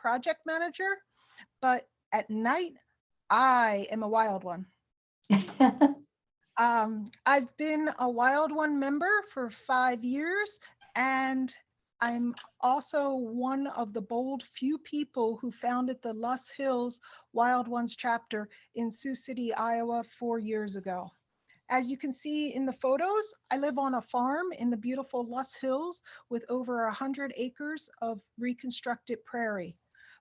project manager, but at night, I am a wild one. I've been a Wild One member for 5 years, and I'm also one of the bold few people who founded the Loess Hills Wild Ones chapter in Sioux City, Iowa 4 years ago. As you can see in the photos, I live on a farm in the beautiful Loess Hills with over 100 acres of reconstructed prairie.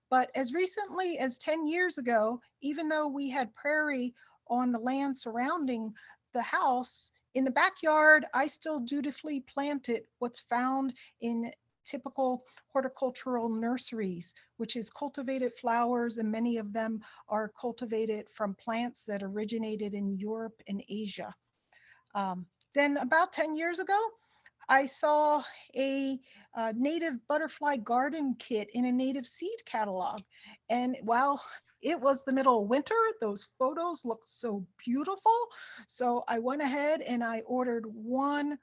But as recently as 10 years ago, even though we had prairie on the land surrounding the house, in the backyard, I still dutifully planted what's found in typical horticultural nurseries, which is cultivated flowers, and many of them are cultivated from plants that originated in Europe and Asia. Um, then about 10 years ago, I saw a native butterfly garden kit in a native seed catalog. And while it was the middle of winter, those photos looked so beautiful. So I went ahead and I ordered one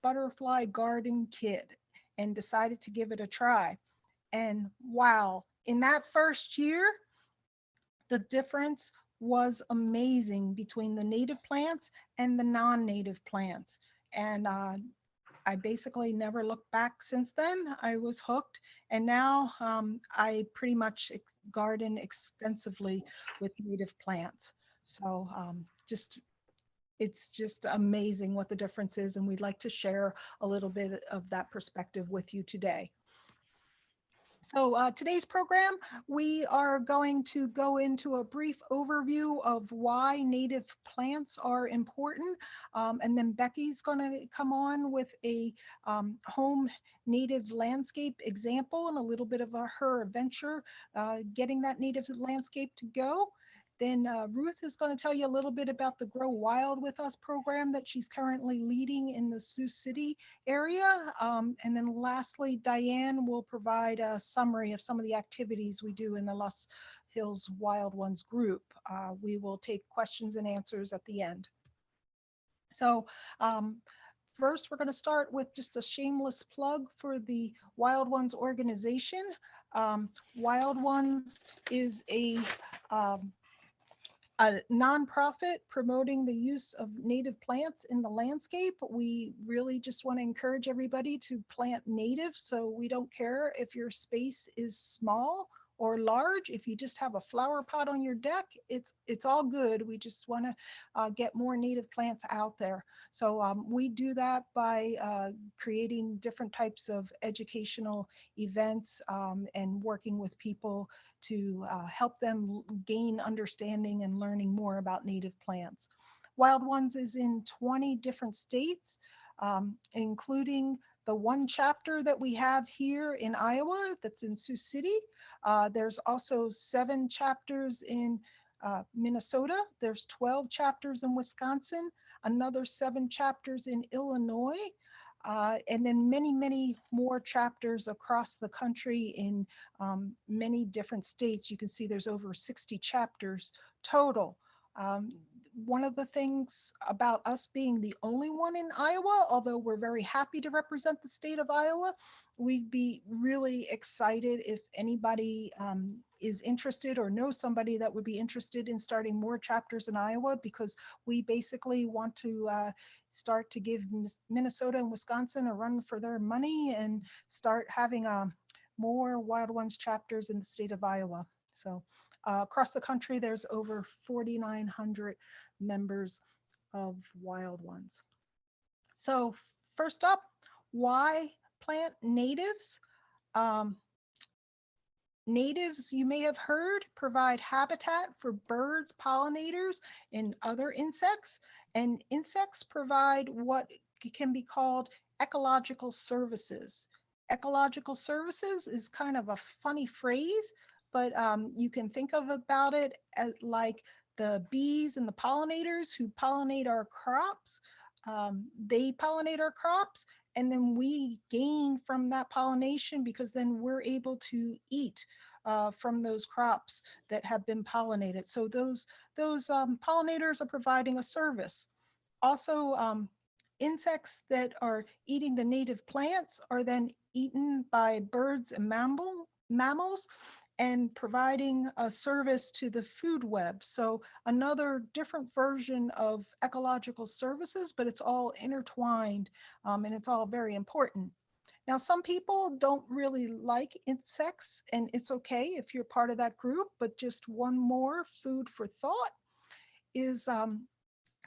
butterfly garden kit and decided to give it a try. And wow, in that first year, the difference was amazing between the native plants and the non-native plants. And I basically never looked back since then. I was hooked, and now I pretty much garden extensively with native plants. So just it's just amazing what the difference is, and we'd like to share a little bit of that perspective with you today. So today's program, we are going to go into a brief overview of why native plants are important. And then Becky's going to come on with a home native landscape example and a little bit of her adventure getting that native landscape to go. Then Ruth is going to tell you a little bit about the Grow Wild With Us program that she's currently leading in the Sioux City area. And then lastly, Diane will provide a summary of some of the activities we do in the Loess Hills Wild Ones group. We will take questions and answers at the end. So first, we're going to start with just a shameless plug for the Wild Ones organization. Wild Ones is a nonprofit promoting the use of native plants in the landscape. We really just want to encourage everybody to plant native, so we don't care if your space is small or large. If you just have a flower pot on your deck, it's all good. We just want to get more native plants out there. So we do that by creating different types of educational events and working with people to help them gain understanding and learning more about native plants. Wild Ones is in 20 different states, including the one chapter that we have here in Iowa that's in Sioux City. There's also 7 chapters in Minnesota. There's 12 chapters in Wisconsin, another 7 chapters in Illinois, and then many, many more chapters across the country in many different states. You can see there's over 60 chapters total. One of the things about us being the only one in Iowa, although we're very happy to represent the state of Iowa, we'd be really excited if anybody is interested or knows somebody that would be interested in starting more chapters in Iowa, because we basically want to start to give Minnesota and Wisconsin a run for their money and start having more Wild Ones chapters in the state of Iowa. So across the country, there's over 4,900 members of Wild Ones. So first up, why plant natives? Natives, you may have heard, provide habitat for birds, pollinators, and other insects. And insects provide what can be called ecological services. Ecological services is kind of a funny phrase, but you can think of about it as like the bees and the pollinators who pollinate our crops. They pollinate our crops, and then we gain from that pollination because then we're able to eat from those crops that have been pollinated. So those pollinators are providing a service. Also, insects that are eating the native plants are then eaten by birds and mammals. and providing a service to the food web. So another different version of ecological services, but it's all intertwined, and it's all very important. Now, some people don't really like insects, and it's okay if you're part of that group, but just one more food for thought is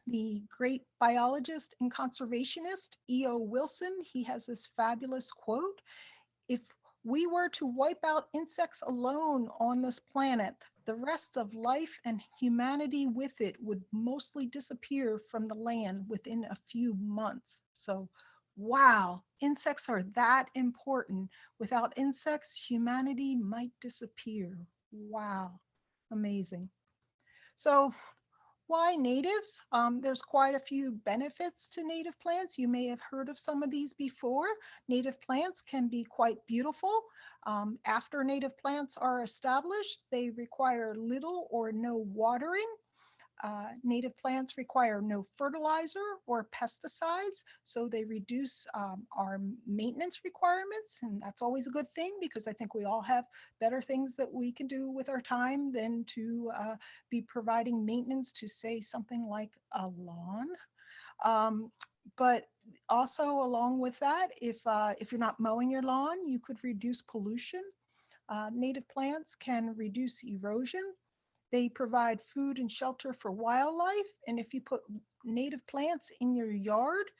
the great biologist and conservationist E.O. Wilson. He has this fabulous quote: if we were to wipe out insects alone on this planet, the rest of life and humanity with it would mostly disappear from the land within a few months. So, wow, insects are that important. Without insects, humanity might disappear. Wow, amazing. So, why natives? There's quite a few benefits to native plants. You may have heard of some of these before. Native plants can be quite beautiful. After native plants are established, they require little or no watering. Native plants require no fertilizer or pesticides, so they reduce our maintenance requirements, and that's always a good thing because I think we all have better things that we can do with our time than to be providing maintenance to, say, something like a lawn. Um, but also along with that, if you're not mowing your lawn, you could reduce pollution. Native plants can reduce erosion. They provide food and shelter for wildlife. And if you put native plants in your yard,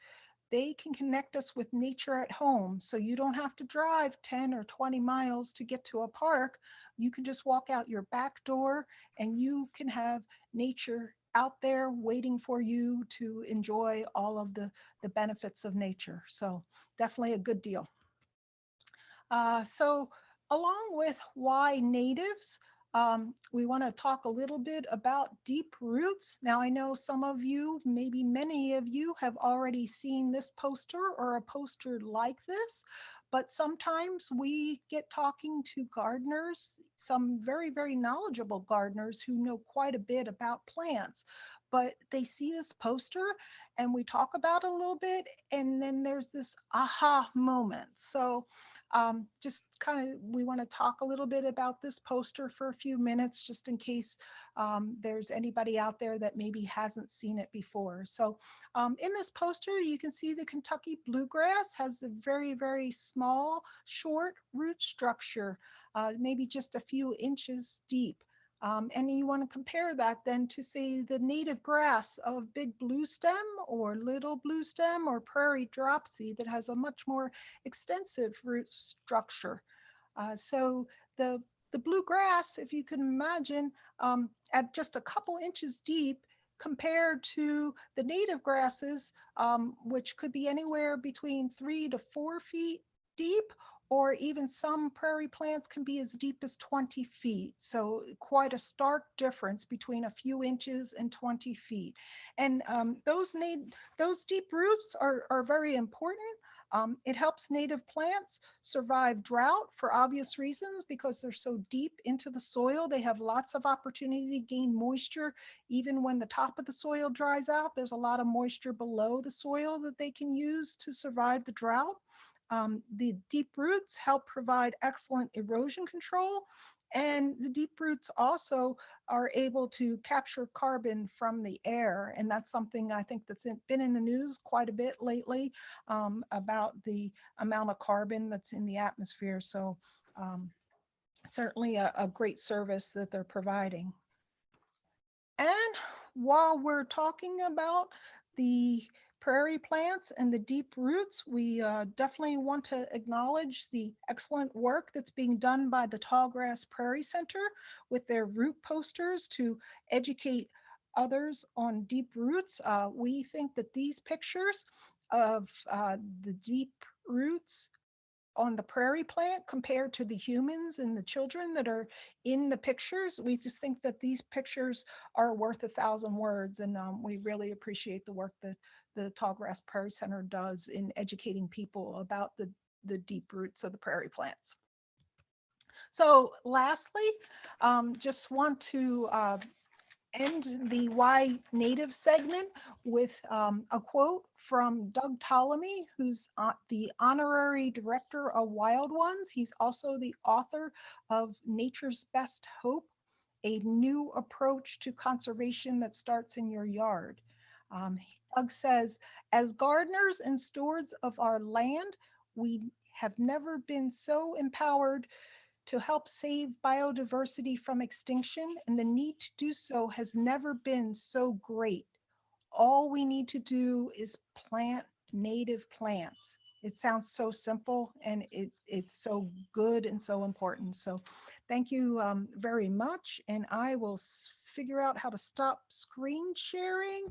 they can connect us with nature at home. So you don't have to drive 10 or 20 miles to get to a park. You can just walk out your back door and you can have nature out there waiting for you to enjoy all of the benefits of nature. So definitely a good deal. So along with why natives, we want to talk a little bit about deep roots. Now, I know some of you, maybe many of you, have already seen this poster or a poster like this, but sometimes we get talking to gardeners, some very, very knowledgeable gardeners who know quite a bit about plants, but they see this poster and we talk about it a little bit, and then there's this aha moment. So just kind of, we want to talk a little bit about this poster for a few minutes, just in case there's anybody out there that maybe hasn't seen it before. So in this poster, you can see the Kentucky bluegrass has a very, very small, short root structure, maybe just a few inches deep. And you want to compare that then to, say, the native grass of big blue stem or little blue stem or prairie dropsy that has a much more extensive root structure. So the bluegrass, if you can imagine, at just a couple inches deep compared to the native grasses, which could be anywhere between 3 to 4 feet deep, or even some prairie plants can be as deep as 20 feet. So quite a stark difference between a few inches and 20 feet. And those deep roots are very important. It helps native plants survive drought for obvious reasons because they're so deep into the soil. They have lots of opportunity to gain moisture. Even when the top of the soil dries out, there's a lot of moisture below the soil that they can use to survive the drought. The deep roots help provide excellent erosion control, and the deep roots also are able to capture carbon from the air. And that's something I think that's been in the news quite a bit lately, about the amount of carbon that's in the atmosphere. So um, certainly a great service that they're providing. And while we're talking about the prairie plants and the deep roots, we definitely want to acknowledge the excellent work that's being done by the Tallgrass Prairie Center with their root posters to educate others on deep roots. We think that these pictures of the deep roots on the prairie plant compared to the humans and the children that are in the pictures, we just think that these pictures are worth 1,000 words. And we really appreciate the work that the Tallgrass Prairie Center does in educating people about the deep roots of the prairie plants. So lastly, just want to end the Why Native segment with a quote from Doug Ptolemy, who's the honorary director of Wild Ones. He's also the author of Nature's Best Hope, a new approach to conservation that starts in your yard. Doug says, as gardeners and stewards of our land, we have never been so empowered to help save biodiversity from extinction, and the need to do so has never been so great. All we need to do is plant native plants. It sounds so simple, and it's so good and so important. So thank you very much. And I will figure out how to stop screen sharing.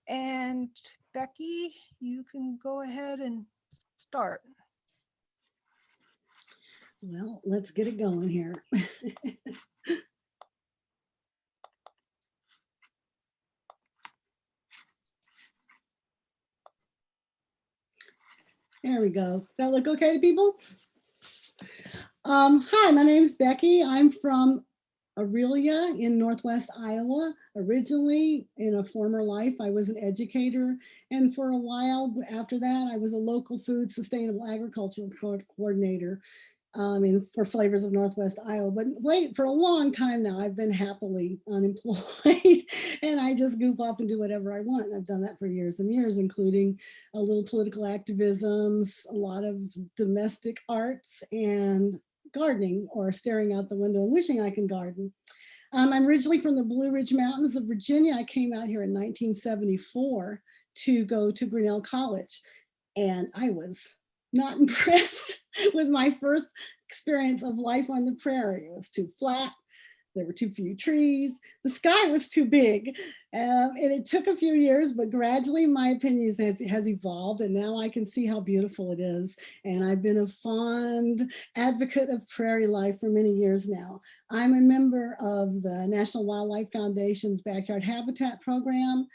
And Becky, you can go ahead and start. Well, let's get it going here. There we go. Does that look okay to people? Hi, my name is Becky. I'm from Aurelia in Northwest Iowa. Originally, in a former life, I was an educator. And for a while after that, I was a local food sustainable agricultural coordinator for Flavors of Northwest Iowa. But for a long time now, I've been happily unemployed and I just goof off and do whatever I want. And I've done that for years and years, including a little political activism, a lot of domestic arts, and gardening, or staring out the window and wishing I can garden. I'm originally from the Blue Ridge Mountains of Virginia. I came out here in 1974 to go to Grinnell College, and I was not impressed with my first experience of life on the prairie. It was too flat. There were too few trees. The sky was too big. And it took a few years, but gradually my opinion has evolved, and now I can see how beautiful it is. And I've been a fond advocate of prairie life for many years now. I'm a member of the National Wildlife Foundation's Backyard Habitat Program.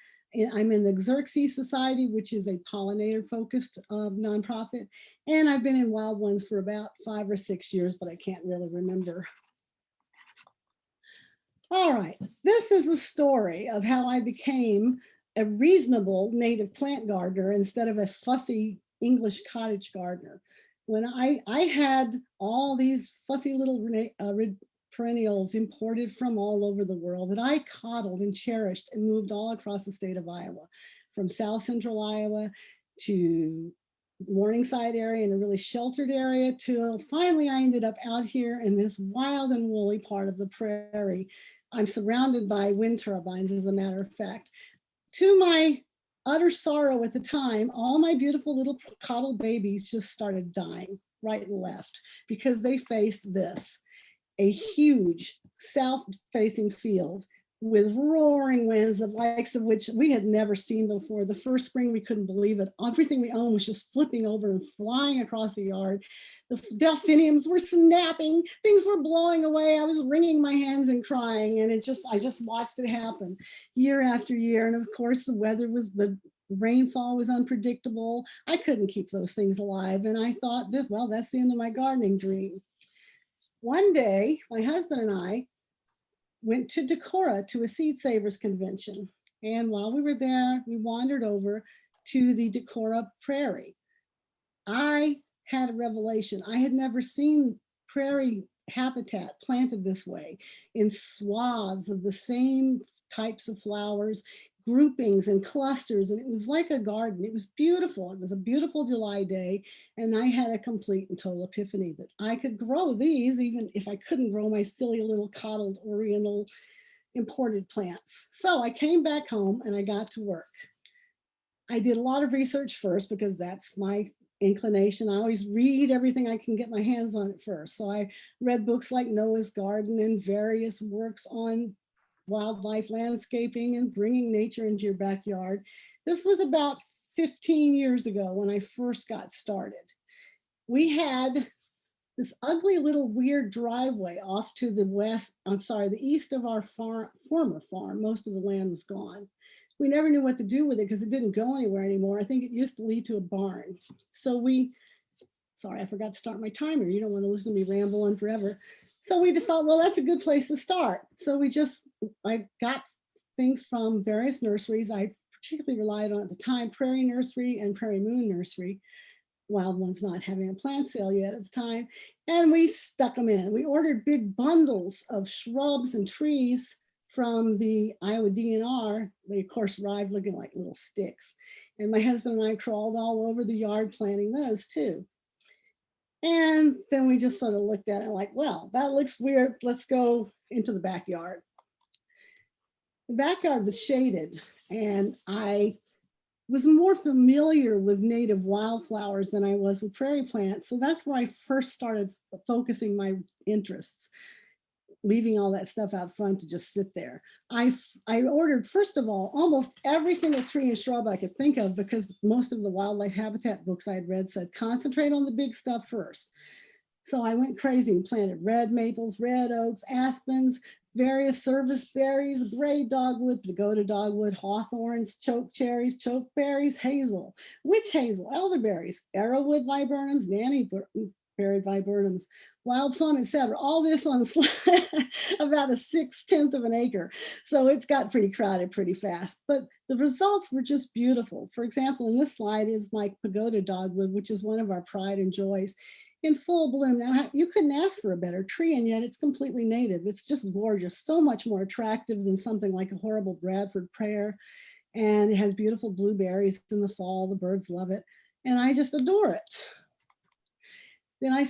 I'm in the Xerxes Society, which is a pollinator-focused nonprofit. And I've been in Wild Ones for about 5 or 6 years, but I can't really remember. All right, this is a story of how I became a reasonable native plant gardener instead of a fussy English cottage gardener. When I had all these fussy little perennials imported from all over the world that I coddled and cherished and moved all across the state of Iowa, from South Central Iowa to Morningside area and a really sheltered area till finally I ended up out here in this wild and woolly part of the prairie. I'm surrounded by wind turbines, as a matter of fact. To my utter sorrow at the time, all my beautiful little coddled babies just started dying right and left because they faced this, a huge south-facing field with roaring winds, the likes of which we had never seen before. The first spring, we couldn't believe it. Everything we owned was just flipping over and flying across the yard. The delphiniums were snapping, things were blowing away. I was wringing my hands and crying, and I just watched it happen year after year. And of course, the rainfall was unpredictable. I couldn't keep those things alive. And I thought, that's the end of my gardening dream. One day, my husband and I went to Decorah to a seed savers convention. And while we were there, we wandered over to the Decorah Prairie. I had a revelation. I had never seen prairie habitat planted this way, in swaths of the same types of flowers, groupings and clusters, and it was like a garden. It was beautiful. It was a beautiful July day, and I had a complete and total epiphany that I could grow these even if I couldn't grow my silly little coddled Oriental imported plants. So I came back home and I got to work. I did a lot of research first because that's my inclination. I always read everything I can get my hands on it first. So I read books like Noah's Garden and various works on wildlife landscaping and bringing nature into your backyard. This was about 15 years ago when I first got started. We had this ugly little weird driveway off to the east of our former farm. Most of the land was gone. We never knew what to do with it because it didn't go anywhere anymore. I think it used to lead to a barn. So sorry, I forgot to start my timer. You don't want to listen to me ramble on forever. So we just thought, well, that's a good place to start. So I got things from various nurseries. I particularly relied on at the time Prairie Nursery and Prairie Moon Nursery. Wild Ones not having a plant sale yet at the time. And we stuck them in. We ordered big bundles of shrubs and trees from the Iowa DNR. They, of course, arrived looking like little sticks. And my husband and I crawled all over the yard planting those too. And then we just sort of looked at it like, well, that looks weird. Let's go into the backyard. The backyard was shaded, and I was more familiar with native wildflowers than I was with prairie plants. So that's where I first started focusing my interests, leaving all that stuff out front to just sit there. I ordered, first of all, almost every single tree and shrub I could think of, because most of the wildlife habitat books I had read said concentrate on the big stuff first. So I went crazy and planted red maples, red oaks, aspens, various service berries, gray dogwood, pagoda dogwood, hawthorns, choke cherries, choke berries, hazel, witch hazel, elderberries, arrowwood viburnums, nannyberry viburnums, wild plum, etc. All this on about a 6/10 of an acre. So it's got pretty crowded pretty fast, but the results were just beautiful. For example, in this slide is my pagoda dogwood, which is one of our pride and joys, in full bloom. Now, you couldn't ask for a better tree, and yet it's completely native. It's just gorgeous, so much more attractive than something like a horrible Bradford pear. And it has beautiful blueberries in the fall. The birds love it, and I just adore it. Then I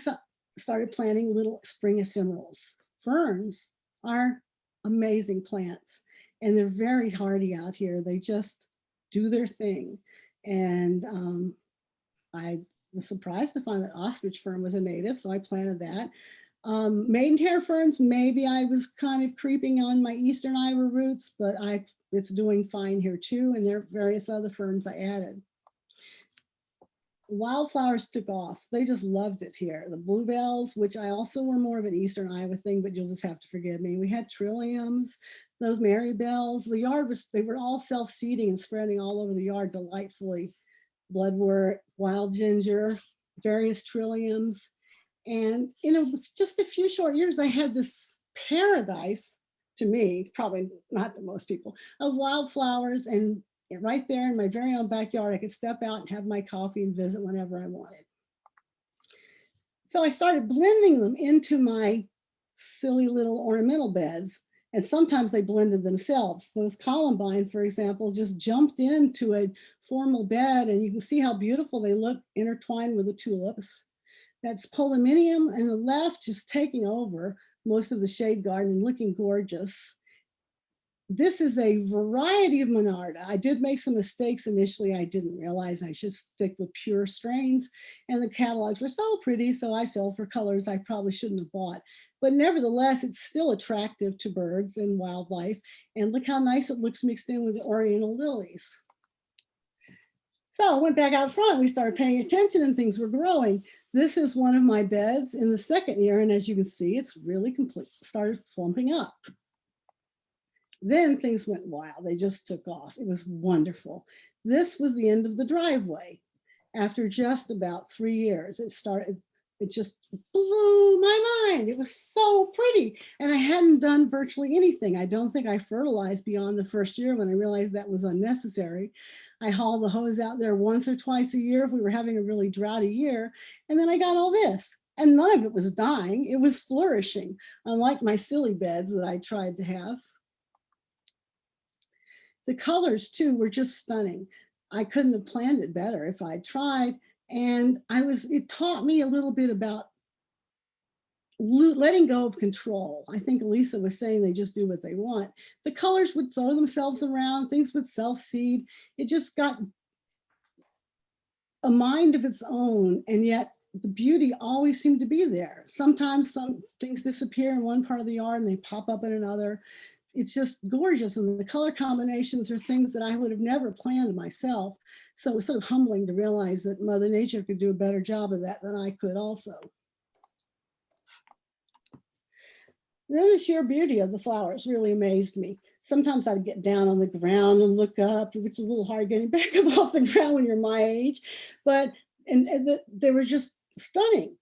started planting little spring ephemerals. Ferns are amazing plants, and they're very hardy out here. They just do their thing. And I was surprised to find that ostrich fern was a native, so I planted that. Maidenhair ferns, maybe I was kind of creeping on my Eastern Iowa roots, but it's doing fine here too, and there are various other ferns I added. Wildflowers took off. They just loved it here. The bluebells, which I also were more of an Eastern Iowa thing, but you'll just have to forgive me. We had trilliums, those marybells. The yard they were all self-seeding and spreading all over the yard delightfully. Bloodwort, wild ginger, various trilliums. And just a few short years, I had this paradise, to me, probably not to most people, of wildflowers. And right there in my very own backyard, I could step out and have my coffee and visit whenever I wanted. So I started blending them into my silly little ornamental beds. And sometimes they blended themselves. Those columbine, for example, just jumped into a formal bed, and you can see how beautiful they look intertwined with the tulips. That's polyminium on the left, just taking over most of the shade garden and looking gorgeous. This is a variety of Monarda. I did make some mistakes initially. I didn't realize I should stick with pure strains, and the catalogs were so pretty, so I fell for colors I probably shouldn't have bought. But nevertheless, it's still attractive to birds and wildlife. And look how nice it looks mixed in with the oriental lilies. So I went back out front. We started paying attention, and things were growing. This is one of my beds in the second year. And as you can see, it's really complete, started flumping up. Then things went wild. They just took off. It was wonderful. This was the end of the driveway. After just about 3 years, it just blew my mind. It was so pretty. And I hadn't done virtually anything. I don't think I fertilized beyond the first year when I realized that was unnecessary. I hauled the hose out there once or twice a year if we were having a really droughty year. And then I got all this. And none of it was dying. It was flourishing, unlike my silly beds that I tried to have. The colors too were just stunning. I couldn't have planned it better if I'd tried. And it taught me a little bit about letting go of control. I think Elisa was saying they just do what they want. The colors would throw themselves around, things would self-seed. It just got a mind of its own, and yet the beauty always seemed to be there. Sometimes some things disappear in one part of the yard and they pop up in another. It's just gorgeous. And the color combinations are things that I would have never planned myself. So it was sort of humbling to realize that Mother Nature could do a better job of that than I could also. Then the sheer beauty of the flowers really amazed me. Sometimes I'd get down on the ground and look up, which is a little hard getting back up off the ground when you're my age. But they were just stunning.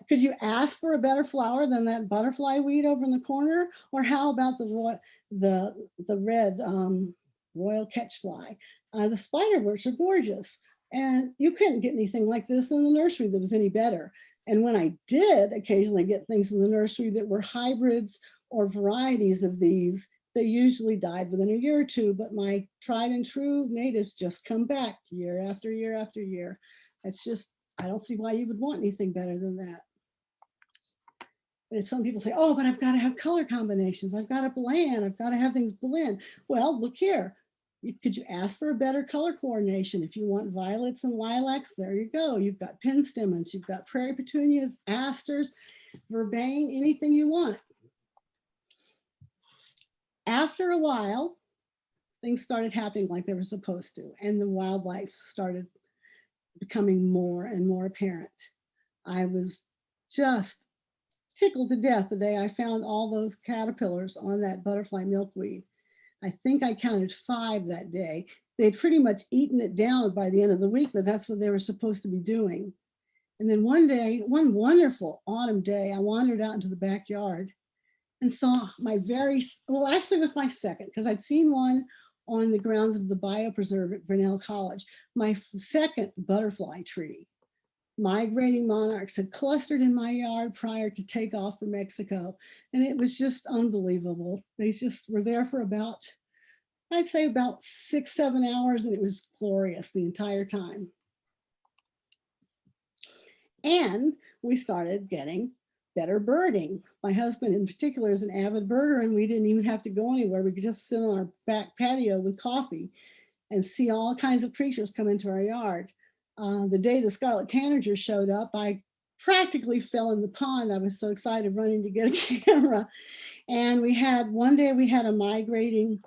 Could you ask for a better flower than that butterfly weed over in the corner? Or how about the red royal catchfly? The spiderworts are gorgeous, and you couldn't get anything like this in the nursery that was any better. And when I did occasionally get things in the nursery that were hybrids or varieties of these, they usually died within a year or two. But my tried and true natives just come back year after year after year. It's just, I don't see why you would want anything better than that. But if some people say, oh, but I've got to have color combinations, I've got to blend, I've got to have things blend. Well, look here. Could you ask for a better color coordination? If you want violets and lilacs, there you go. You've got penstemons, you've got prairie petunias, asters, verbane, anything you want. After a while, things started happening like they were supposed to, and the wildlife started becoming more and more apparent. I was just tickled to death the day I found all those caterpillars on that butterfly milkweed. I think I counted 5 that day. They'd pretty much eaten it down by the end of the week, but that's what they were supposed to be doing. And then one day, one wonderful autumn day, I wandered out into the backyard and saw my well, actually it was my second, because I'd seen one on the grounds of the biopreserve at Grinnell College, my second butterfly tree. Migrating monarchs had clustered in my yard prior to takeoff for Mexico. And it was just unbelievable. They just were there for about, I'd say about 6-7 hours, and it was glorious the entire time. And we started getting better birding. My husband in particular is an avid birder, and we didn't even have to go anywhere. We could just sit on our back patio with coffee and see all kinds of creatures come into our yard. The day the scarlet tanager showed up, I practically fell in the pond. I was so excited running to get a camera. And one day we had a migrating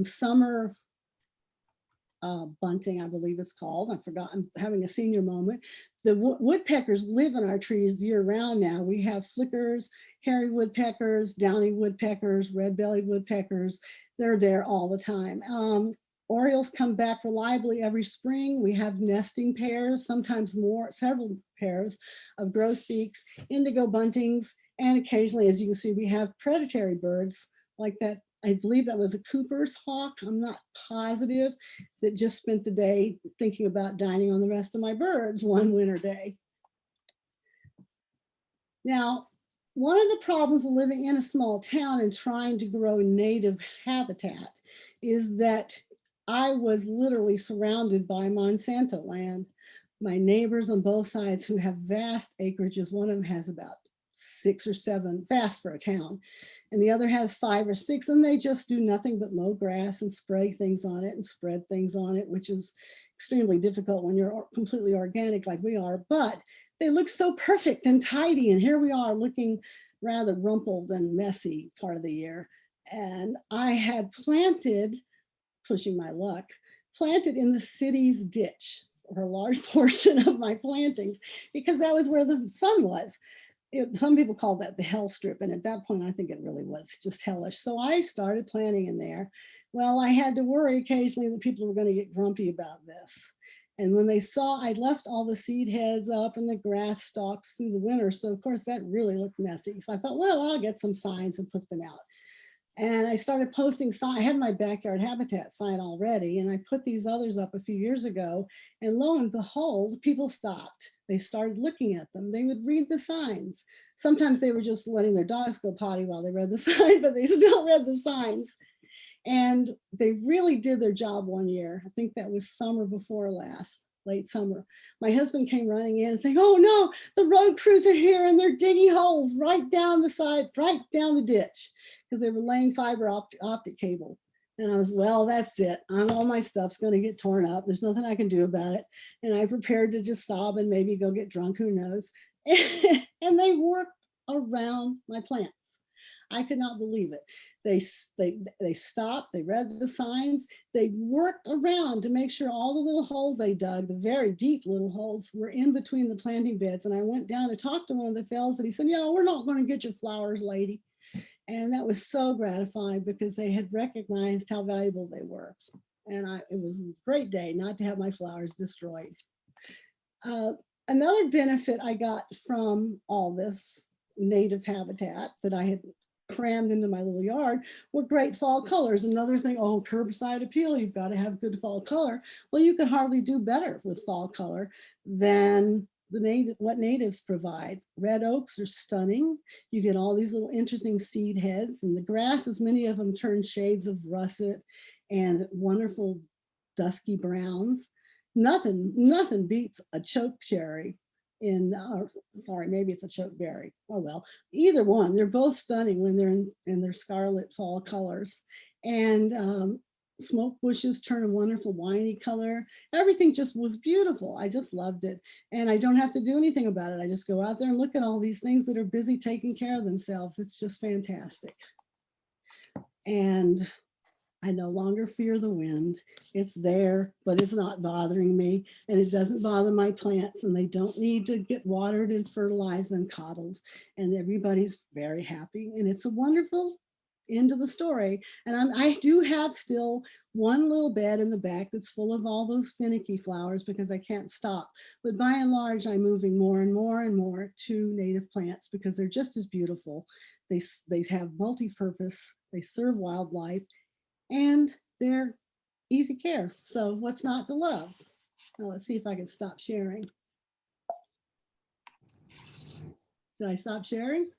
summer bunting, I believe it's called. I forgot, I'm having a senior moment. The woodpeckers live in our trees year round now. We have flickers, hairy woodpeckers, downy woodpeckers, red-bellied woodpeckers. They're there all the time. Orioles come back reliably every spring. We have nesting pairs, sometimes more, several pairs of grosbeaks, indigo buntings, and occasionally, as you can see, we have predatory birds like that. I believe that was a Cooper's hawk. I'm not positive, that just spent the day thinking about dining on the rest of my birds one winter day. Now, one of the problems of living in a small town and trying to grow native habitat is that I was literally surrounded by Monsanto land. My neighbors on both sides who have vast acreages, one of them has about 6 or 7, vast for a town, and the other has 5 or 6, and they just do nothing but mow grass and spray things on it and spread things on it, which is extremely difficult when you're completely organic like we are, but they look so perfect and tidy, and here we are looking rather rumpled and messy part of the year. And I had planted, pushing my luck, planted in the city's ditch for a large portion of my plantings because that was where the sun was. Some people call that the hell strip, and at that point I think it really was just hellish. So I started planting in there. Well, I had to worry occasionally that people were going to get grumpy about this. And when they saw I'd left all the seed heads up and the grass stalks through the winter, so of course that really looked messy. So I thought, well, I'll get some signs and put them out. And I started posting signs. I had my backyard habitat sign already, and I put these others up a few years ago. And lo and behold, people stopped. They started looking at them. They would read the signs. Sometimes they were just letting their dogs go potty while they read the sign, but they still read the signs. And they really did their job one year. I think that was summer before last, late summer. My husband came running in and saying, oh no, the road crews are here and they're digging holes right down the side, right down the ditch, because they were laying fiber optic cable. And I was, well, that's it. All my stuff's going to get torn up. There's nothing I can do about it. And I prepared to just sob and maybe go get drunk, who knows. And they worked around my plants. I could not believe it. They stopped, they read the signs, they worked around to make sure all the little holes they dug, the very deep little holes, were in between the planting beds. And I went down to talk to one of the fellows and he said, yeah, we're not going to get your flowers, lady. And that was so gratifying because they had recognized how valuable they were. And it was a great day not to have my flowers destroyed. Another benefit I got from all this native habitat that I had crammed into my little yard were great fall colors. Another thing, oh, curbside appeal, you've got to have good fall color. Well, you can hardly do better with fall color than what natives provide. Red oaks are stunning. You get all these little interesting seed heads, and the grasses, many of them turn shades of russet and wonderful dusky browns. Nothing beats a choke cherry in, sorry, maybe it's a choke berry. Oh well, either one. They're both stunning when they're in their scarlet fall colors. And smoke bushes turn a wonderful winey color. Everything just was beautiful. I just loved it. And I don't have to do anything about it. I just go out there and look at all these things that are busy taking care of themselves. It's just fantastic. And I no longer fear the wind. It's there, but it's not bothering me. And it doesn't bother my plants, and they don't need to get watered and fertilized and coddled. And everybody's very happy. And it's a wonderful end of the story. And I do have still one little bed in the back that's full of all those finicky flowers because I can't stop. But by and large, I'm moving more and more and more to native plants because they're just as beautiful. They have multi-purpose, they serve wildlife, and they're easy care. So what's not to love? Now let's see if I can stop sharing. Did I stop sharing?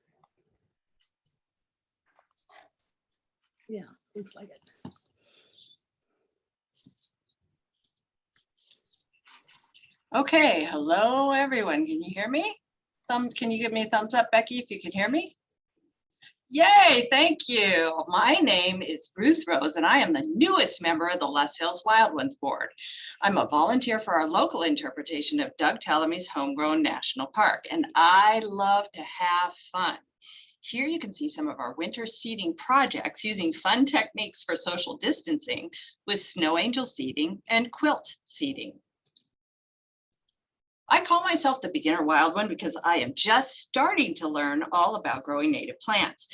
Yeah, looks like it. Okay, hello everyone. Can you hear me? Can you give me a thumbs up, Becky, if you can hear me? Yay, thank you. My name is Ruth Rose, and I am the newest member of the Loess Hills Wild Ones Board. I'm a volunteer for our local interpretation of Doug Tallamy's Homegrown National Park, and I love to have fun. Here you can see some of our winter seeding projects using fun techniques for social distancing with snow angel seeding and quilt seeding. I call myself the beginner wild one because I am just starting to learn all about growing native plants.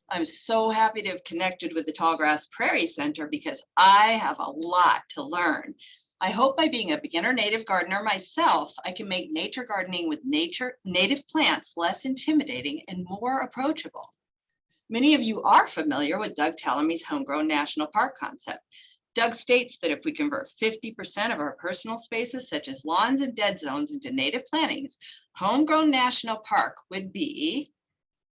I'm so happy to have connected with the Tallgrass Prairie Center because I have a lot to learn. I hope by being a beginner native gardener myself, I can make nature gardening with native plants less intimidating and more approachable. Many of you are familiar with Doug Tallamy's Homegrown National Park concept. Doug states that if we convert 50% of our personal spaces, such as lawns and dead zones, into native plantings, Homegrown National Park would be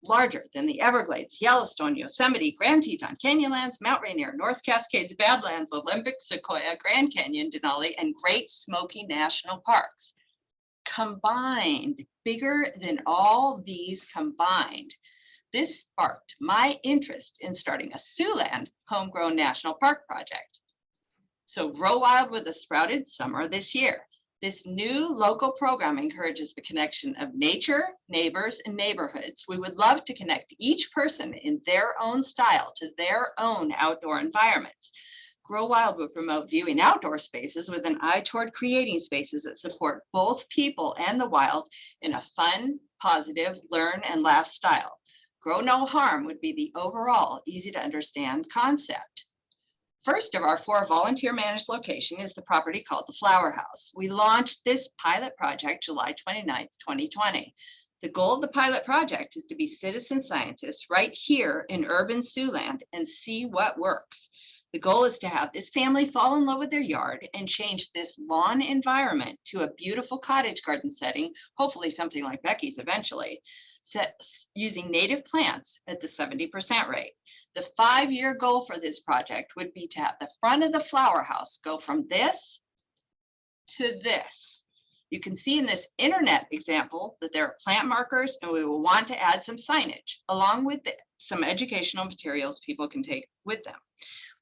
larger than the Everglades, Yellowstone, Yosemite, Grand Teton, Canyonlands, Mount Rainier, North Cascades, Badlands, Olympic, Sequoia, Grand Canyon, Denali, and Great Smoky National Parks. Combined, bigger than all these combined. This sparked my interest in starting a Siouxland Homegrown National Park project. So Grow Wild with a Sprouted Summer this year. This new local program encourages the connection of nature, neighbors, and neighborhoods. We would love to connect each person in their own style to their own outdoor environments. Grow Wild will promote viewing outdoor spaces with an eye toward creating spaces that support both people and the wild in a fun, positive, learn and laugh style. Grow No Harm would be the overall easy to understand concept. First of our 4 volunteer managed location is the property called the Flower House. We launched this pilot project July 29th, 2020. The goal of the pilot project is to be citizen scientists right here in urban Siouxland and see what works. The goal is to have this family fall in love with their yard and change this lawn environment to a beautiful cottage garden setting, hopefully something like Becky's eventually, using native plants at the 70% rate. The 5-year goal for this project would be to have the front of the flower house go from this to this. You can see in this internet example that there are plant markers, and we will want to add some signage along with some educational materials people can take with them.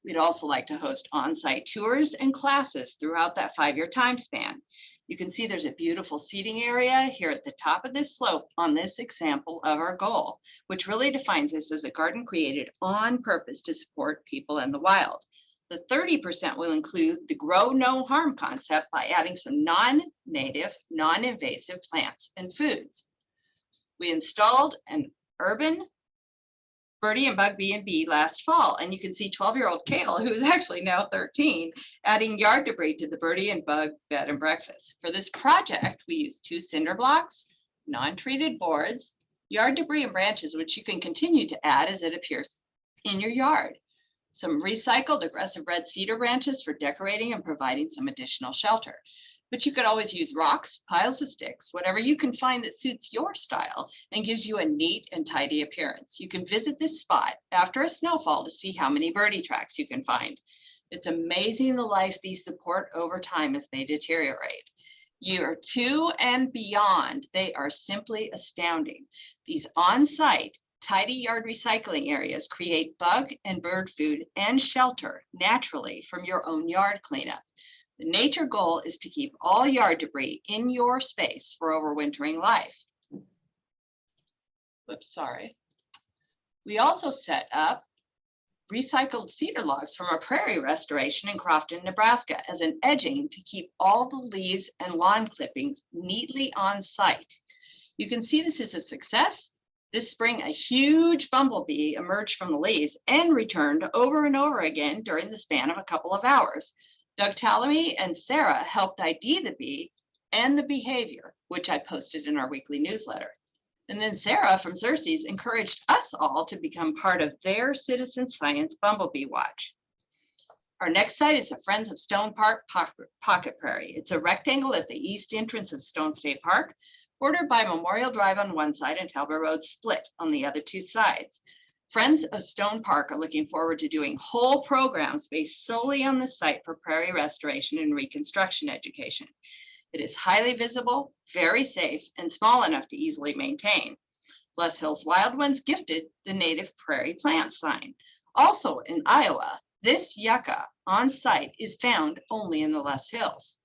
We'd also like to host on-site tours and classes throughout that 5-year time span. You can see there's a beautiful seating area here at the top of this slope on this example of our goal, which really defines this as a garden created on purpose to support people and the wild. The 30% will include the Grow No Harm concept by adding some non-native, non-invasive plants and foods. We installed an urban Birdie and Bug B&B last fall, and you can see 12-year-old Kale, who is actually now 13, adding yard debris to the Birdie and Bug bed and breakfast. For this project, we used 2 cinder blocks, non-treated boards, yard debris and branches, which you can continue to add as it appears in your yard. Some recycled aggressive red cedar branches for decorating and providing some additional shelter. But you could always use rocks, piles of sticks, whatever you can find that suits your style and gives you a neat and tidy appearance. You can visit this spot after a snowfall to see how many birdie tracks you can find. It's amazing the life these support over time as they deteriorate. Year 2 and beyond, they are simply astounding. These on-site, tidy yard recycling areas create bug and bird food and shelter naturally from your own yard cleanup. The nature goal is to keep all yard debris in your space for overwintering life. Whoops, sorry. We also set up recycled cedar logs from a prairie restoration in Crofton, Nebraska as an edging to keep all the leaves and lawn clippings neatly on site. You can see this is a success. This spring, a huge bumblebee emerged from the leaves and returned over and over again during the span of a couple of hours. Doug Tallamy and Sarah helped ID the bee and the behavior, which I posted in our weekly newsletter. And then Sarah from Xerces encouraged us all to become part of their citizen science bumblebee watch. Our next site is the Friends of Stone Park Pocket Prairie. It's a rectangle at the east entrance of Stone State Park, bordered by Memorial Drive on one side and Talbot Road split on the other 2 sides. Friends of Stone Park are looking forward to doing whole programs based solely on the site for prairie restoration and reconstruction education. It is highly visible, very safe, and small enough to easily maintain. Loess Hills Wild Ones gifted the native prairie plant sign. Also in Iowa, this yucca on site is found only in the Loess Hills.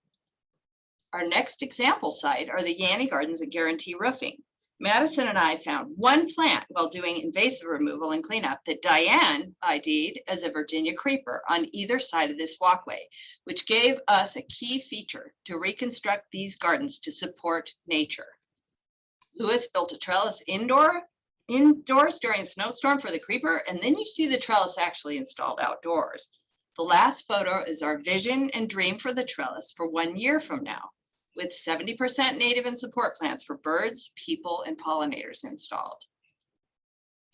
Our next example site are the Yanni Gardens at Guarantee Roofing. Madison and I found one plant while doing invasive removal and cleanup that Diane ID'd as a Virginia creeper on either side of this walkway, which gave us a key feature to reconstruct these gardens to support nature. Loess built a trellis indoors during a snowstorm for the creeper, and then you see the trellis actually installed outdoors. The last photo is our vision and dream for the trellis for 1 year from now, with 70% native and support plants for birds, people, and pollinators installed.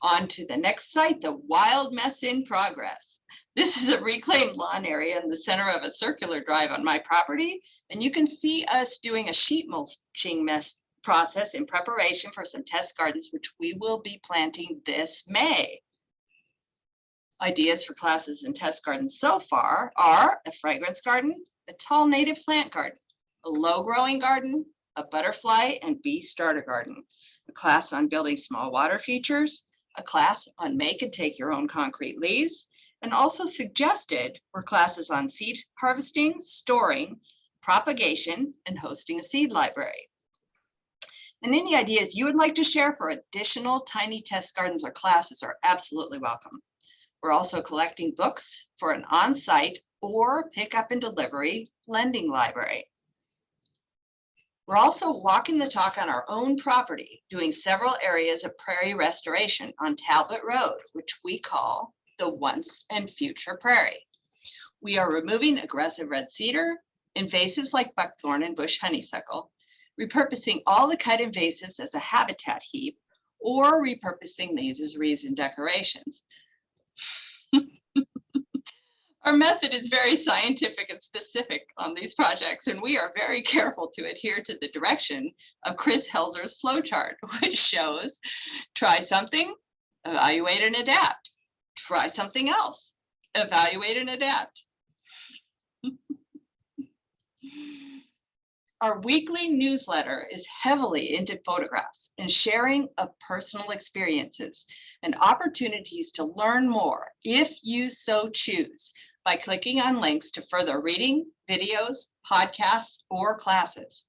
On to the next site, the wild mess in progress. This is a reclaimed lawn area in the center of a circular drive on my property, and you can see us doing a sheet mulching mess process in preparation for some test gardens, which we will be planting this May. Ideas for classes and test gardens so far are a fragrance garden, a tall native plant garden, a low growing garden, a butterfly and bee starter garden, a class on building small water features, a class on make and take your own concrete leaves, and also suggested were classes on seed harvesting, storing, propagation, and hosting a seed library. And any ideas you would like to share for additional tiny test gardens or classes are absolutely welcome. We're also collecting books for an on-site or pick-up and delivery lending library. We're also walking the talk on our own property, doing several areas of prairie restoration on Talbot Road, which we call the Once and Future Prairie. We are removing aggressive red cedar, invasives like buckthorn and bush honeysuckle, repurposing all the cut invasives as a habitat heap, or repurposing these as wreaths and decorations. Our method is very scientific and specific on these projects, and we are very careful to adhere to the direction of Chris Helzer's flowchart, which shows try something, evaluate and adapt. Try something else, evaluate and adapt. Our weekly newsletter is heavily into photographs and sharing of personal experiences and opportunities to learn more, if you so choose, by clicking on links to further reading, videos, podcasts, or classes.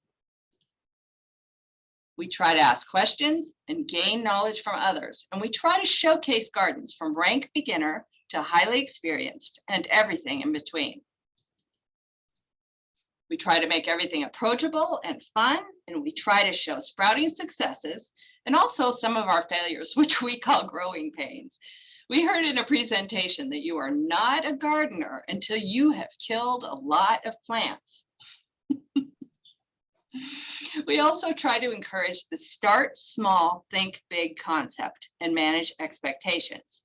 We try to ask questions and gain knowledge from others, and we try to showcase gardens from rank beginner to highly experienced and everything in between. We try to make everything approachable and fun, and we try to show sprouting successes and also some of our failures, which we call growing pains. We heard in a presentation that you are not a gardener until you have killed a lot of plants. We also try to encourage the start small, think big concept and manage expectations.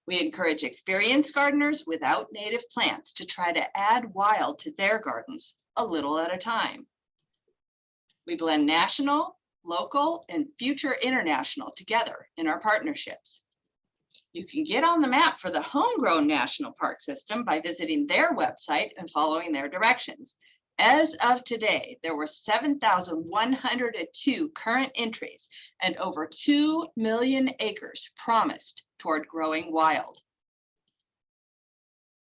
We encourage experienced gardeners without native plants to try to add wild to their gardens a little at a time. We blend national, local, and future international together in our partnerships. You can get on the map for the homegrown national park system by visiting their website and following their directions. As of today, there were 7,102 current entries and over 2 million acres promised toward growing wild.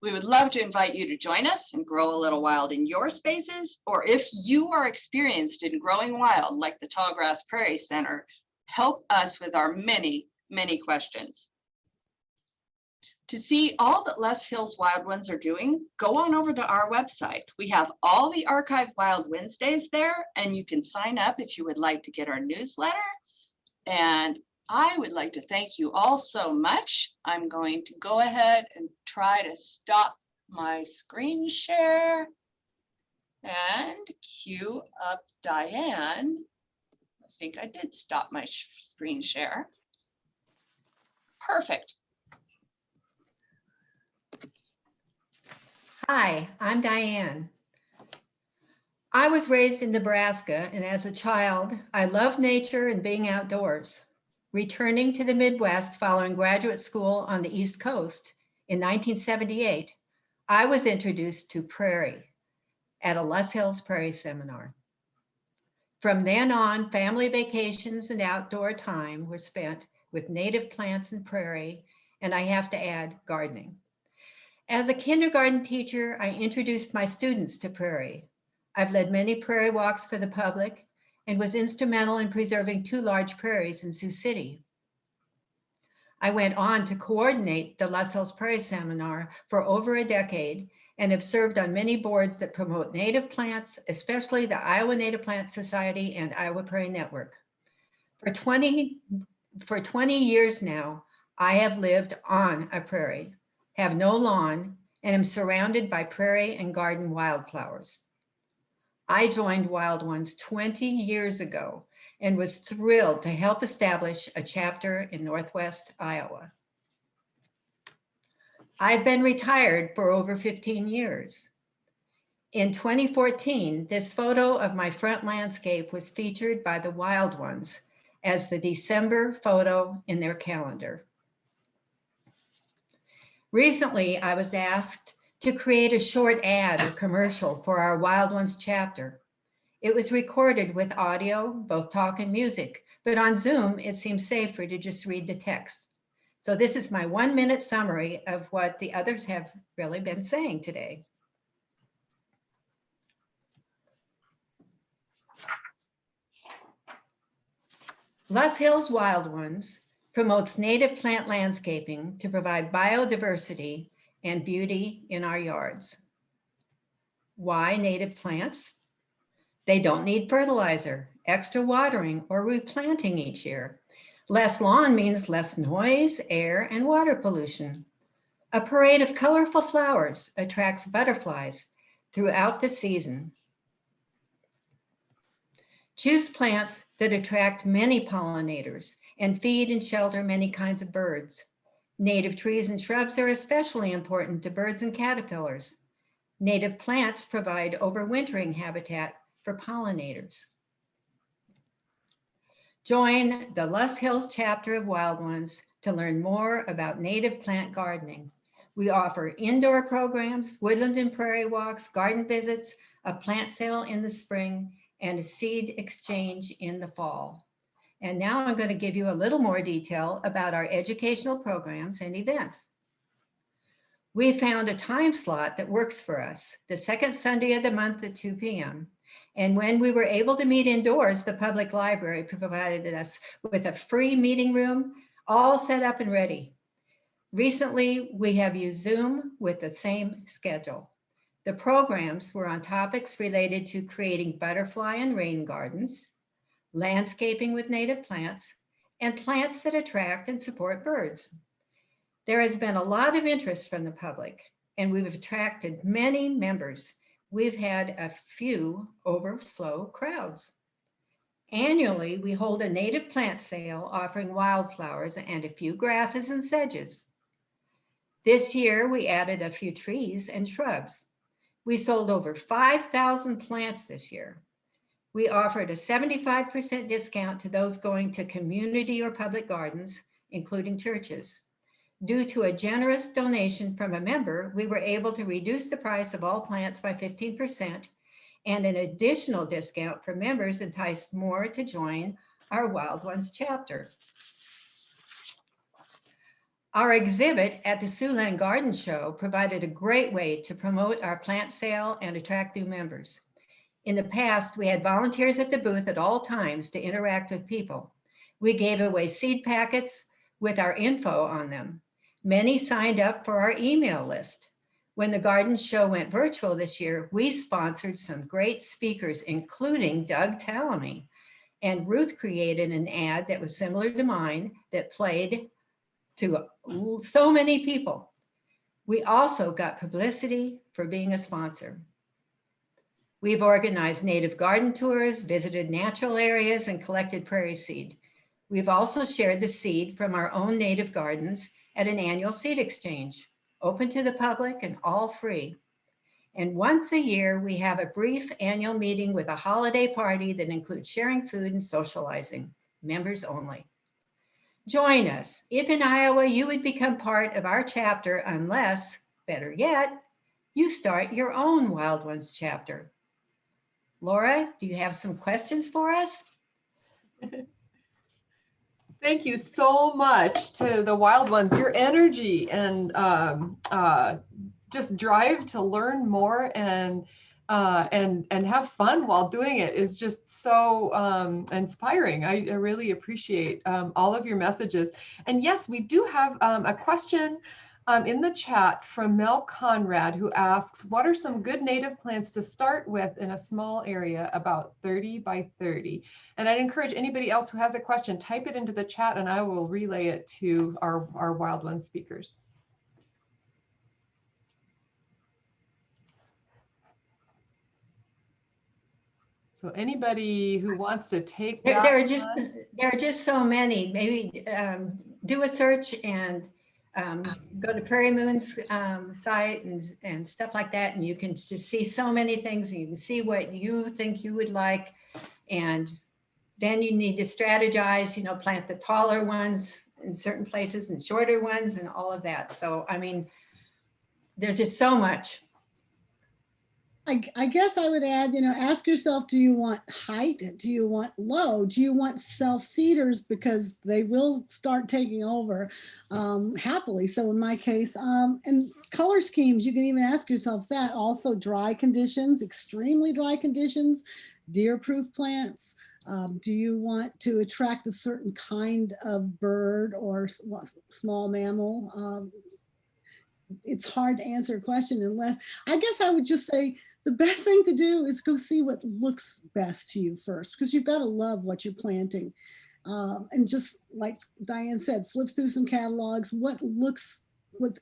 We would love to invite you to join us and grow a little wild in your spaces, or if you are experienced in growing wild like the Tallgrass Prairie Center, help us with our many, many questions. To see all that Loess Hills Wild Ones are doing, go on over to our website. We have all the archived Wild Wednesdays there, and you can sign up if you would like to get our newsletter. And I would like to thank you all so much. I'm going to go ahead and try to stop my screen share and cue up Diane. I think I did stop my screen share. Perfect. Hi, I'm Diane. I was raised in Nebraska, and as a child, I loved nature and being outdoors. Returning to the Midwest following graduate school on the East Coast in 1978, I was introduced to prairie at a Loess Hills Prairie Seminar. From then on, family vacations and outdoor time were spent with native plants and prairie, and I have to add, gardening. As a kindergarten teacher, I introduced my students to prairie. I've led many prairie walks for the public and was instrumental in preserving 2 large prairies in Sioux City. I went on to coordinate the Loess Hills Prairie Seminar for over a decade and have served on many boards that promote native plants, especially the Iowa Native Plant Society and Iowa Prairie Network. For 20 years now, I have lived on a prairie, have no lawn, and am surrounded by prairie and garden wildflowers. I joined Wild Ones 20 years ago and was thrilled to help establish a chapter in Northwest Iowa. I've been retired for over 15 years. In 2014, this photo of my front landscape was featured by the Wild Ones as the December photo in their calendar. Recently, I was asked to create a short ad or commercial for our Wild Ones chapter. It was recorded with audio, both talk and music, but on Zoom, it seems safer to just read the text. So this is my 1-minute summary of what the others have really been saying today. Loess Hills Wild Ones promotes native plant landscaping to provide biodiversity and beauty in our yards. Why native plants? They don't need fertilizer, extra watering, or replanting each year. Less lawn means less noise, air, and water pollution. A parade of colorful flowers attracts butterflies throughout the season. Choose plants that attract many pollinators and feed and shelter many kinds of birds. Native trees and shrubs are especially important to birds and caterpillars. Native plants provide overwintering habitat for pollinators. Join the Loess Hills chapter of Wild Ones to learn more about native plant gardening. We offer indoor programs, woodland and prairie walks, garden visits, a plant sale in the spring, and a seed exchange in the fall. And now I'm going to give you a little more detail about our educational programs and events. We found a time slot that works for us, the second Sunday of the month at 2 p.m. And when we were able to meet indoors, the public library provided us with a free meeting room, all set up and ready. Recently, we have used Zoom with the same schedule. The programs were on topics related to creating butterfly and rain gardens, landscaping with native plants, and plants that attract and support birds. There has been a lot of interest from the public, and we've attracted many members. We've had a few overflow crowds. Annually, we hold a native plant sale offering wildflowers and a few grasses and sedges. This year, we added a few trees and shrubs. We sold over 5,000 plants this year. We offered a 75% discount to those going to community or public gardens, including churches. Due to a generous donation from a member, we were able to reduce the price of all plants by 15%, and an additional discount for members enticed more to join our Wild Ones chapter. Our exhibit at the Siouxland Garden Show provided a great way to promote our plant sale and attract new members. In the past, we had volunteers at the booth at all times to interact with people. We gave away seed packets with our info on them. Many signed up for our email list. When the garden show went virtual this year, we sponsored some great speakers, including Doug Tallamy. And Ruth created an ad that was similar to mine that played to so many people. We also got publicity for being a sponsor. We've organized native garden tours, visited natural areas, and collected prairie seed. We've also shared the seed from our own native gardens at an annual seed exchange, open to the public and all free. And once a year, we have a brief annual meeting with a holiday party that includes sharing food and socializing, members only. Join us. If in Iowa, you would become part of our chapter unless, better yet, you start your own Wild Ones chapter. Laura, do you have some questions for us? Thank you so much to the Wild Ones. Your energy and just drive to learn more and have fun while doing it is just so inspiring. I really appreciate all of your messages. And yes, we do have a question in the chat from Mel Conrad, who asks, what are some good native plants to start with in a small area about 30 by 30? And I'd encourage anybody else who has a question, type it into the chat and I will relay it to our Wild Ones speakers. So anybody who wants to take that There are just so many. Maybe do a search and go to Prairie Moon's site and stuff like that, and you can just see so many things, and you can see what you think you would like, and then you need to strategize, plant the taller ones in certain places and shorter ones and all of that. So, I mean, there's just so much. I guess I would add, ask yourself, do you want height? Do you want low? Do you want self-seeders? Because they will start taking over happily. So in my case, and color schemes, you can even ask yourself that. Also dry conditions, extremely dry conditions, deer-proof plants. Do you want to attract a certain kind of bird or small mammal? It's hard to answer a question unless, I guess I would just say, the best thing to do is go see what looks best to you first, because you've got to love what you're planting. And just like Diane said, flip through some catalogs, what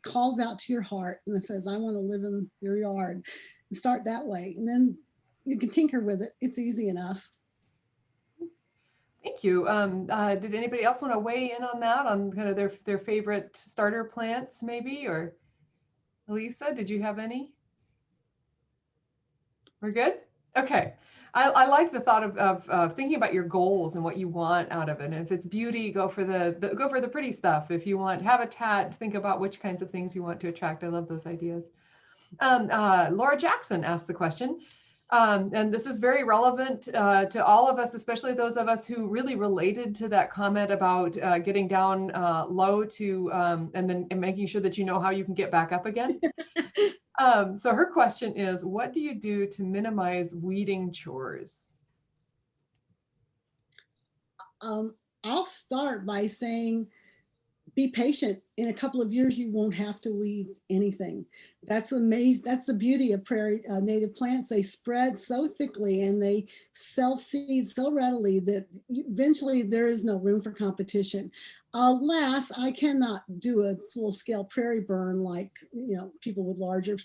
calls out to your heart and it says, I want to live in your yard, and start that way. And then you can tinker with it. It's easy enough. Thank you. Did anybody else want to weigh in on that, on kind of their favorite starter plants maybe? Or Elisa, did you have any? We're good? Okay. I like the thought of thinking about your goals and what you want out of it. And if it's beauty, go for the pretty stuff. If you want habitat, think about which kinds of things you want to attract. I love those ideas. Laura Jackson asked the question, and this is very relevant to all of us, especially those of us who really related to that comment about getting down low to and then making sure that you know how you can get back up again. So her question is, what do you do to minimize weeding chores? I'll start by saying, be patient. in a couple of years, you won't have to weed anything. That's amazing. That's the beauty of prairie native plants. They spread so thickly and they self-seed so readily that eventually there is no room for competition. Alas, I cannot do a full-scale prairie burn like, people with larger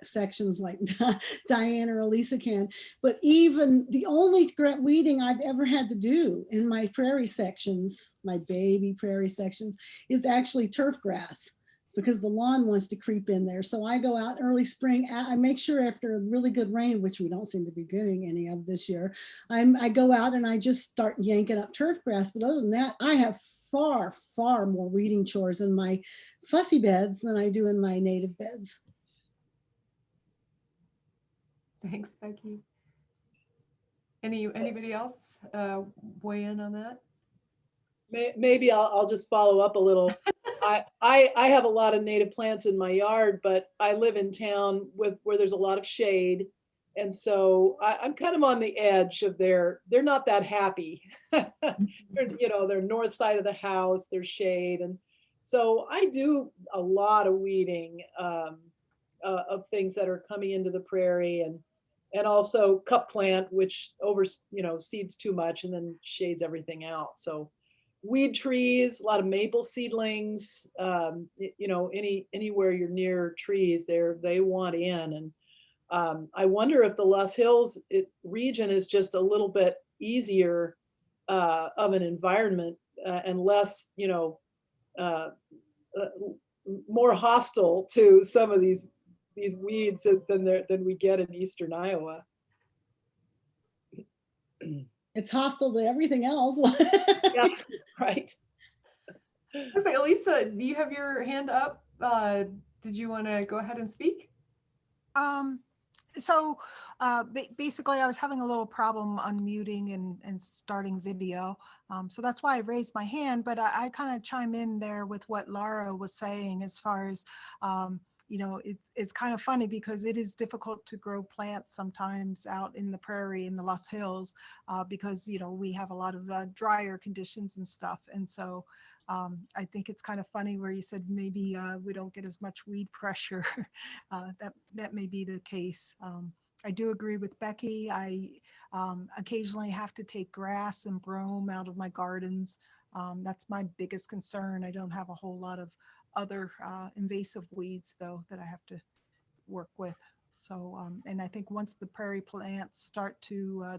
sections like Diane or Elisa can. But even the only weeding I've ever had to do in my prairie sections, my baby prairie sections, is actually turf grass, because the lawn wants to creep in there. So I go out early spring. I make sure after a really good rain, which we don't seem to be getting any of this year, I go out and I just start yanking up turf grass. But other than that, I have far, far more weeding chores in my fussy beds than I do in my native beds. Thanks, Becky. Anybody else weigh in on that? Maybe I'll just follow up a little. I have a lot of native plants in my yard, but I live in town where there's a lot of shade. And so I'm kind of on the edge of they're not that happy. They're north side of the house, there's shade. And so I do a lot of weeding of things that are coming into the prairie, and also cup plant, which seeds too much and then shades everything out. So weed trees, a lot of maple seedlings, anywhere you're near trees, they want in. And I wonder if the Loess Hills region is just a little bit easier of an environment and less, more hostile to some of these weeds than we get in Eastern Iowa. It's hostile to everything else. Yeah, right. Looks like Elisa, do you have your hand up? Did you want to go ahead and speak? So basically, I was having a little problem unmuting and starting video. So that's why I raised my hand, but I kind of chime in there with what Laura was saying as far as, it's kind of funny because it is difficult to grow plants sometimes out in the prairie in the Loess Hills because, we have a lot of drier conditions and stuff. And so I think it's kind of funny where you said maybe we don't get as much weed pressure. That may be the case. I do agree with Becky. I occasionally have to take grass and brome out of my gardens. That's my biggest concern. I don't have a whole lot of other invasive weeds though that I have to work with. So, and I think once the prairie plants start to,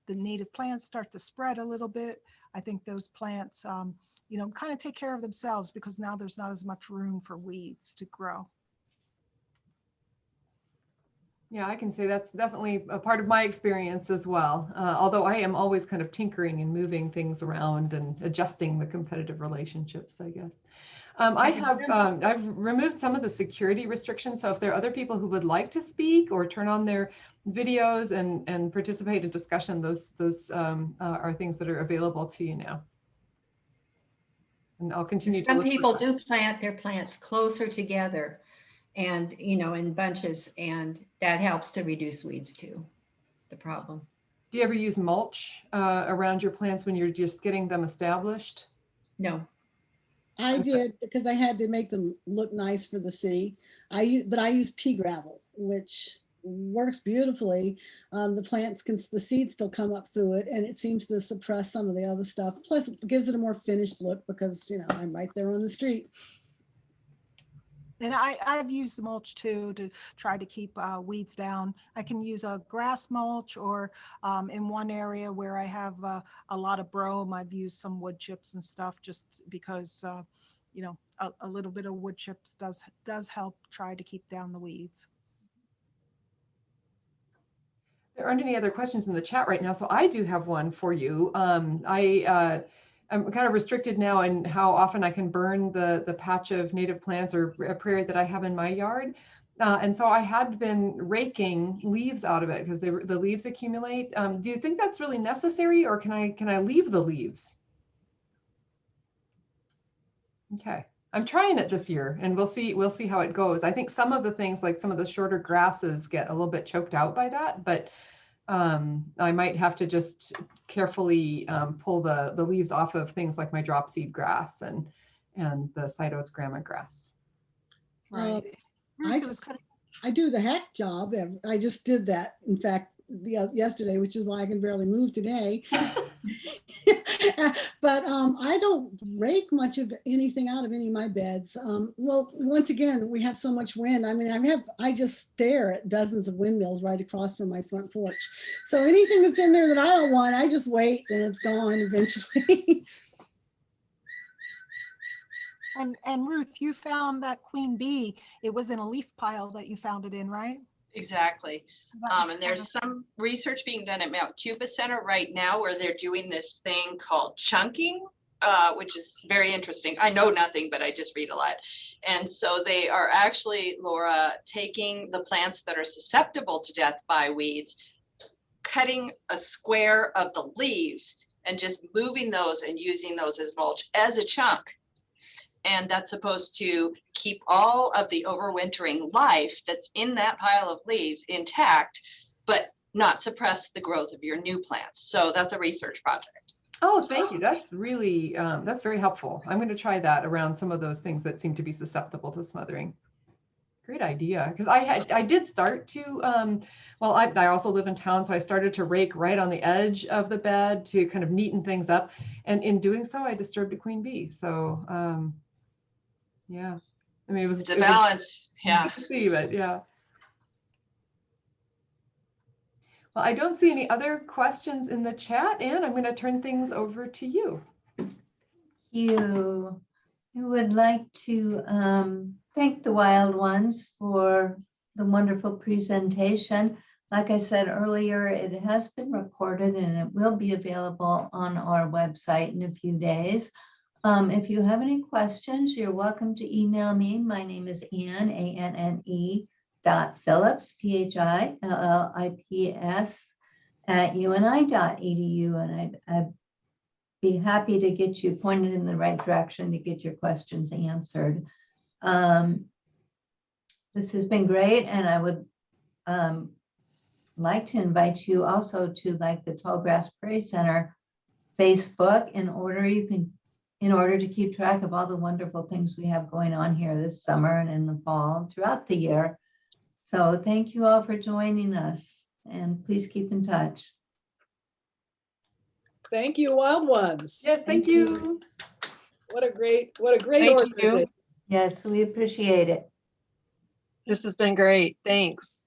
the native plants start to spread a little bit, I think those plants, kind of take care of themselves because now there's not as much room for weeds to grow. Yeah, I can say that's definitely a part of my experience as well. Although I am always kind of tinkering and moving things around and adjusting the competitive relationships, I guess. I've removed some of the security restrictions. So if there are other people who would like to speak or turn on their videos and participate in discussion, those are things that are available to you now. And I'll continue. Some people do plant their plants closer together and, in bunches, and that helps to reduce weeds too, the problem. Do you ever use mulch around your plants when you're just getting them established? No. I did because I had to make them look nice for the city. But I use pea gravel, which works beautifully. The seeds still come up through it, and it seems to suppress some of the other stuff. Plus, it gives it a more finished look because I'm right there on the street. And I've used mulch too to try to keep weeds down. I can use a grass mulch, or in one area where I have a lot of brome, I've used some wood chips and stuff just because, a little bit of wood chips does help try to keep down the weeds. There aren't any other questions in the chat right now, so I do have one for you. I'm kind of restricted now in how often I can burn the patch of native plants or a prairie that I have in my yard. And so I had been raking leaves out of it because the leaves accumulate. Do you think that's really necessary, or can I leave the leaves? Okay, I'm trying it this year and we'll see how it goes. I think some of the things, like some of the shorter grasses, get a little bit choked out by that, but I might have to just carefully pull the leaves off of things like my drop seed grass and and the side oats grama grass. Right. I Ruth, it was just- kind of I do the hack job. I just did that, in fact, yesterday, which is why I can barely move today. But I don't rake much of anything out of any of my beds. Well, once again, we have so much wind. I mean, I just stare at dozens of windmills right across from my front porch. So anything that's in there that I don't want, I just wait and it's gone eventually. And Ruth, you found that queen bee. It was in a leaf pile that you found it in, right? Exactly. That was And kind there's of- some research being done at Mount Cuba Center right now where they're doing this thing called chunking, which is very interesting. I know nothing, but I just read a lot. And so they are actually, Laura, taking the plants that are susceptible to death by weeds, cutting a square of the leaves and just moving those and using those as mulch as a chunk. And that's supposed to keep all of the overwintering life that's in that pile of leaves intact, but not suppress the growth of your new plants. So that's a research project. Oh, thank you. That's really, that's very helpful. I'm going to try that around some of those things that seem to be susceptible to smothering. Great idea. Because I did start to, well, I also live in town, so I started to rake right on the edge of the bed to kind of neaten things up. And in doing so, I disturbed a queen bee. So, yeah, I mean, It's a balance. Yeah. to see, but yeah. Well, I don't see any other questions in the chat, and I'm going to turn things over to you. You. I would like to thank the Wild Ones for the wonderful presentation. Like I said earlier, it has been recorded and it will be available on our website in a few days. If you have any questions, you're welcome to email me. My name is Anne, ANNE .Phillips, PHILLIPS @uni.edu, and I'd be happy to get you pointed in the right direction to get your questions answered. This has been great, and I would like to invite you also to like the Tallgrass Prairie Center Facebook in order to keep track of all the wonderful things we have going on here this summer and in the fall and throughout the year. So thank you all for joining us, and please keep in touch. Thank you, Wild Ones. Yes, thank you. What a great Thank organization. you. Yes, we appreciate it. This has been great. Thanks.